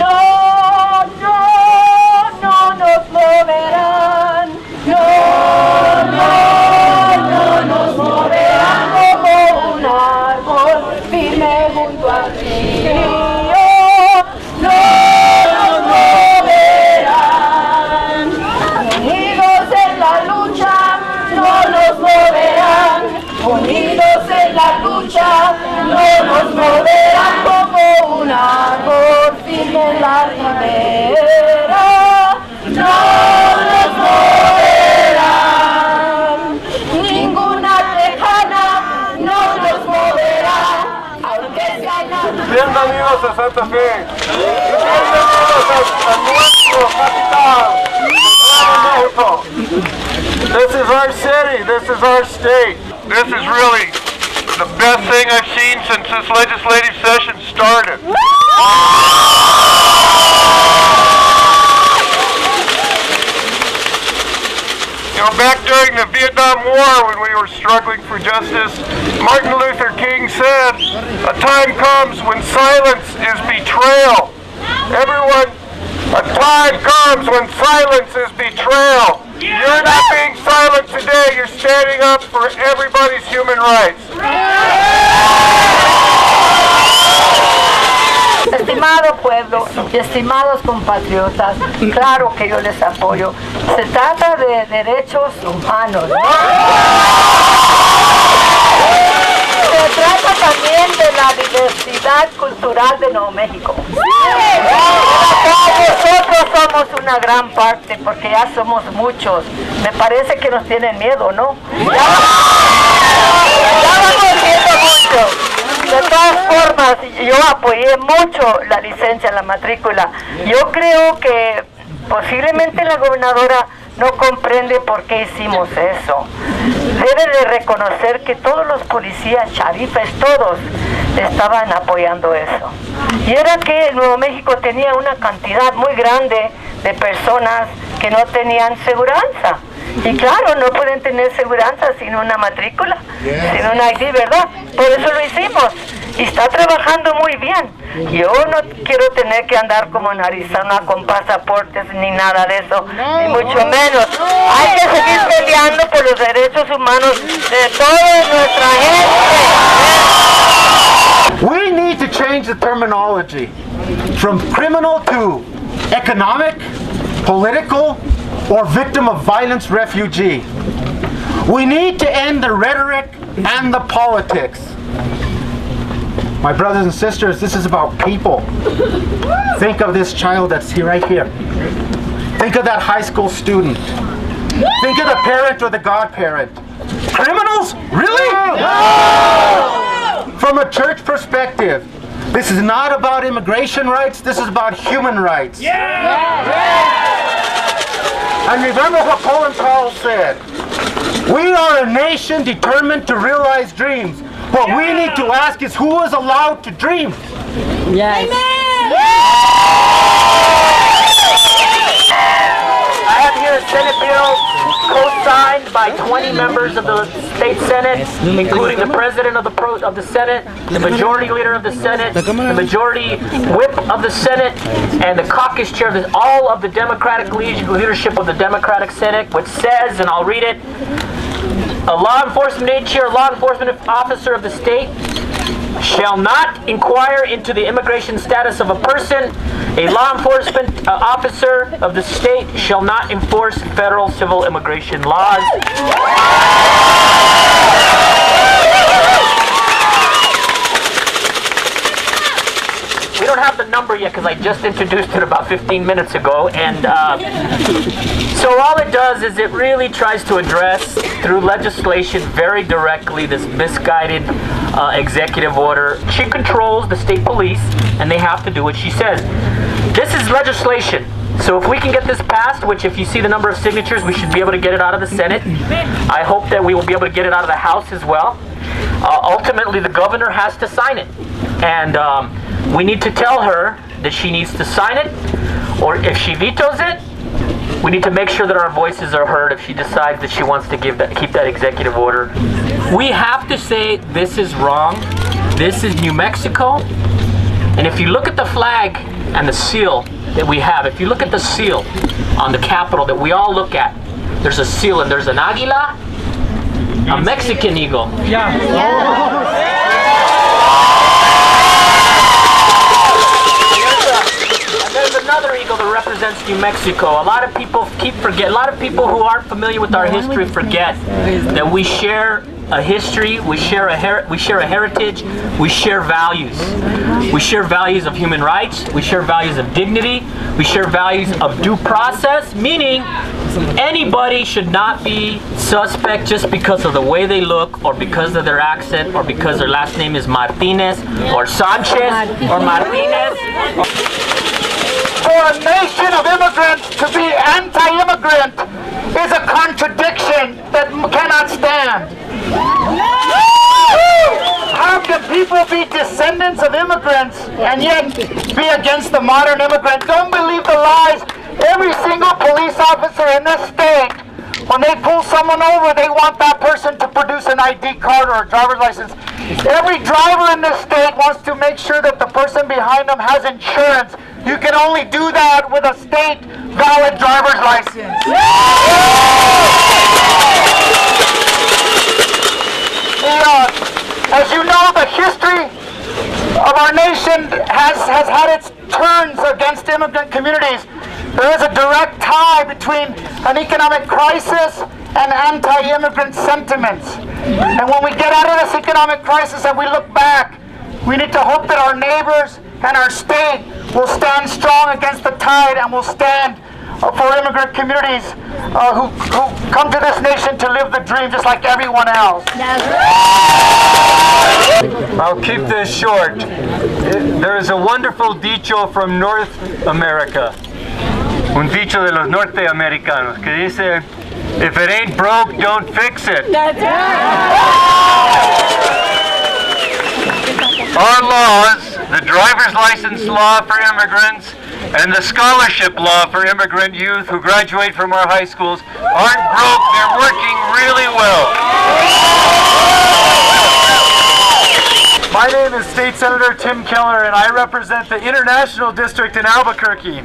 No, no, no nos moverán. No, no, no nos moverán como un árbol firme junto al río. No nos moverán. Unidos en la lucha, no nos moverán. Unidos en la lucha, no nos moverán como un árbol firme en la ribera. No nos moverán. Ninguna tejana no nos moverá, aunque sea la... Bienvenidos a Santa Fe. Bienvenidos a nuestro capital, México. This is our city. This is our state. This is really the best thing I've seen since this legislative session started. You know, back during the Vietnam War when we were struggling for justice, Martin Luther King said, a time comes when silence is betrayal. Everyone, a time comes when silence is betrayal. You're not being silent today, you're standing up for everybody's human rights. Estimado pueblo y estimados compatriotas, claro que yo les apoyo. Se trata de derechos humanos, ¿no? Se trata también de la diversidad cultural de Nuevo México. Nosotros somos una gran parte porque ya somos muchos. Me parece que nos tienen miedo, ¿no? Ya vamos siendo muchos. De todas formas, yo apoyé mucho la licencia, la matrícula. Yo creo que posiblemente la gobernadora no comprende por qué hicimos eso. Debe de reconocer que todos los policías, charifes, todos estaban apoyando eso. Y era que Nuevo México tenía una cantidad muy grande de personas que no tenían seguranza. Y claro, no pueden tener seguranza sin una matrícula, sin un ID, ¿verdad? Por eso lo hicimos. Y está trabajando muy bien. Yo no quiero tener que andar como en Arizona con pasaportes ni nada de eso, ni mucho menos. Hay que seguir peleando por los derechos humanos de toda nuestra gente. We need to change the terminology from criminal to economic, political, or victim of violence refugee. We need to end the rhetoric and the politics. My brothers and sisters, this is about people. Think of this child that's here, right here. Think of that high school student. Think of the parent or the godparent. Criminals? Really? No! From a church perspective, this is not about immigration rights, this is about human rights. And remember what Colin Powell said. We are a nation determined to realize dreams. What we need to ask is who is allowed to dream. Yes. I have here a Senate bill co-signed by 20 members of the state Senate, including the president of the Senate, the majority leader of the Senate, the majority whip of the Senate, and the caucus chair of all of the Democratic leadership of the Democratic Senate, which says, and I'll read it, a law enforcement agency or law enforcement officer of the state shall not inquire into the immigration status of a person. A law enforcement officer of the state shall not enforce federal civil immigration laws. We don't have the number yet because I just introduced it about 15 minutes ago, and so all it does is it really tries to address through legislation very directly this misguided executive order. She controls the state police and they have to do what she says. This is legislation. So if we can get this passed, which if you see the number of signatures, we should be able to get it out of the Senate. I hope that we will be able to get it out of the House as well. Ultimately, the governor has to sign it. And we need to tell her that she needs to sign it, or if she vetoes it, we need to make sure that our voices are heard if she decides that she wants to keep that executive order. We have to say this is wrong. This is New Mexico, And if you look at the flag and the seal that we have, if you look at the seal on the Capitol that we all look at, there's a seal and there's an águila, a Mexican eagle. And there's another eagle that represents New Mexico. A lot of people a lot of people who aren't familiar with our history forget that we share a history, we share a heritage, we share values. We share values of human rights, we share values of dignity, we share values of due process, meaning anybody should not be suspect just because of the way they look, or because of their accent, or because their last name is Martinez, or Sanchez, or Martinez. For a nation of immigrants to be anti-immigrant is a contradiction that cannot stand. How can people be descendants of immigrants and yet be against the modern immigrant? Don't believe the lies. Every single police officer in this state, when they pull someone over, they want that person to produce an ID card or a driver's license. Every driver in this state wants to make sure that the person behind them has insurance. You can only do that with a state valid driver's license. As you know, the history of our nation has had its turns against immigrant communities. There is a direct tie between an economic crisis and anti-immigrant sentiments. And when we get out of this economic crisis and we look back, we need to hope that our neighbors and our state will stand strong against the tide and will stand for immigrant communities who come to this nation to live the dream just like everyone else. I'll keep this short. There is a wonderful dicho from North America. Un dicho de los norteamericanos que dice, if it ain't broke, don't fix it. That's Our laws, the driver's license law for immigrants and the scholarship law for immigrant youth who graduate from our high schools, aren't broke, they're working really well. My name is State Senator Tim Keller, and I represent the International District in Albuquerque.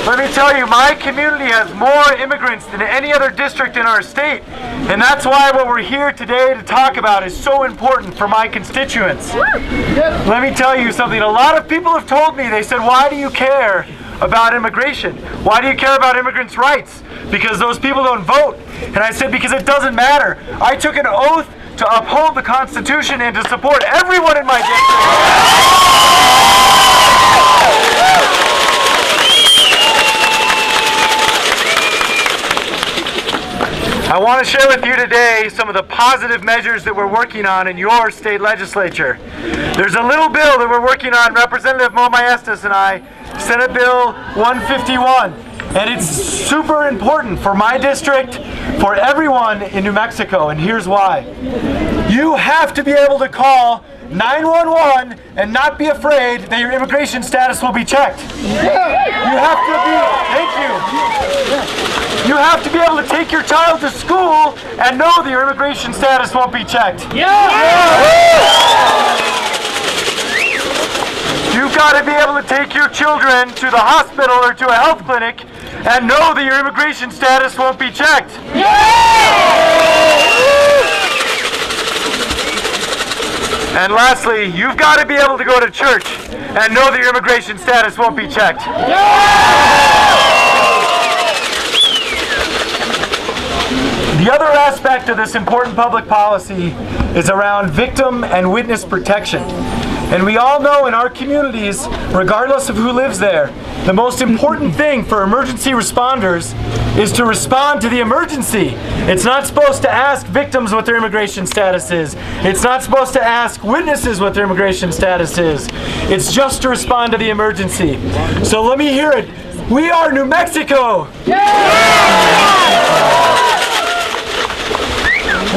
Let me tell you, my community has more immigrants than any other district in our state. And that's why what we're here today to talk about is so important for my constituents. Let me tell you something. A lot of people have told me, they said, why do you care about immigration? Why do you care about immigrants' rights? Because those people don't vote. And I said, because it doesn't matter. I took an oath to uphold the Constitution and to support everyone in my district. I want to share with you today some of the positive measures that we're working on in your state legislature. There's a little bill that we're working on, Representative Maestas and I, Senate Bill 151. And it's super important for my district, for everyone in New Mexico, and here's why. You have to be able to call 911 and not be afraid that your immigration status will be checked. You have to be, thank you. You have to be able to take your child to school and know that your immigration status won't be checked. You've got to be able to take your children to the hospital or to a health clinic and know that your immigration status won't be checked. And lastly, you've got to be able to go to church and know that your immigration status won't be checked. The other aspect of this important public policy is around victim and witness protection. And we all know in our communities, regardless of who lives there, the most important thing for emergency responders is to respond to the emergency. It's not supposed to ask victims what their immigration status is. It's not supposed to ask witnesses what their immigration status is. It's just to respond to the emergency. So let me hear it. We are New Mexico!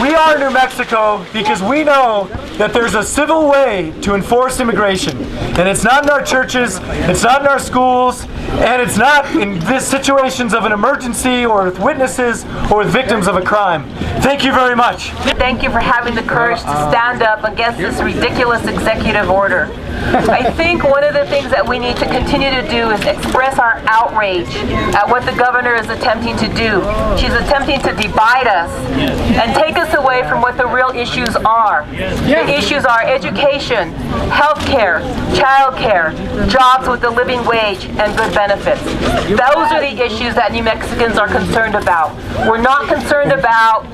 We are New Mexico because we know that there's a civil way to enforce immigration. And it's not in our churches, it's not in our schools, and it's not in these situations of an emergency or with witnesses or with victims of a crime. Thank you very much. Thank you for having the courage to stand up against this ridiculous executive order. I think one of the things that we need to continue to do is express our outrage at what the governor is attempting to do. She's attempting to divide us and take us away from what the real issues are. The issues are education, health care, child care, jobs with a living wage, and good benefits. Those are the issues that New Mexicans are concerned about. We're not concerned about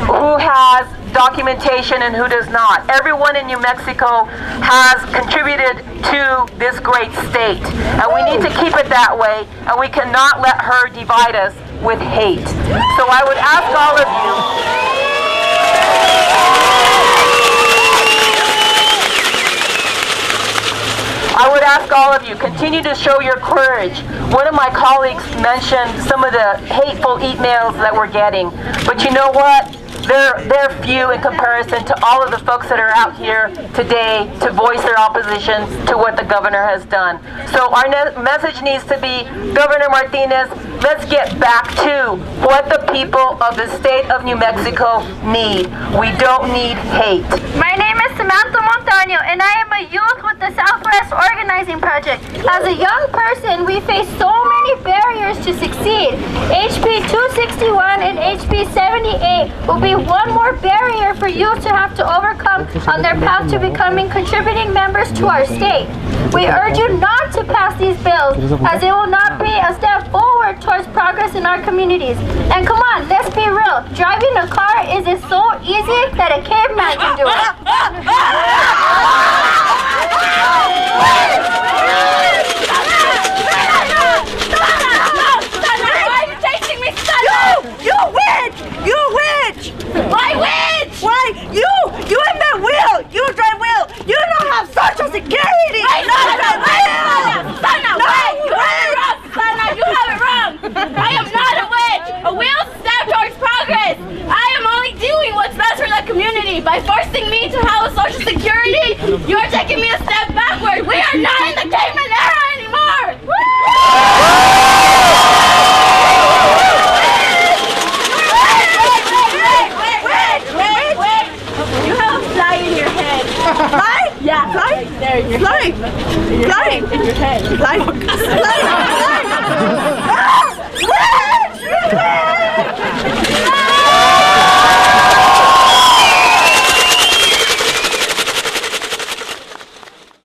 who has documentation and who does not. Everyone in New Mexico has contributed to this great state, and we need to keep it that way, and we cannot let her divide us with hate. So I would ask all of you, continue to show your courage. One of my colleagues mentioned some of the hateful emails that we're getting, but you know what? They're few in comparison to all of the folks that are out here today to voice their opposition to what the governor has done. So our message needs to be, Governor Martinez, let's get back to what the people of the state of New Mexico need. We don't need hate. My name is Samantha Montaño, and I am a youth with the Southwest Organizing Project. As a young person, we face so many barriers to succeed. HB 261 and HB 78 will be one more barrier for youth to have to overcome on their path to becoming contributing members to our state. We urge you not to pass these bills, as it will not be a step forward towards progress in our communities. And come on, let's be real. Driving a car is so easy that a caveman can do it. Why are you chasing me, son? You witch! You witch! Why witch? Why? You in that wheel! You drive wheel! You don't have Social Security! I don't drive wheel! Sana, wait! You have it wrong, Sana! You have it wrong! I am not a witch! A wheel is a step towards progress! I am only doing what's best for the community. By forcing me to have a Social Security, you are taking me a step backward! We are not in the caveman era anymore! Woo!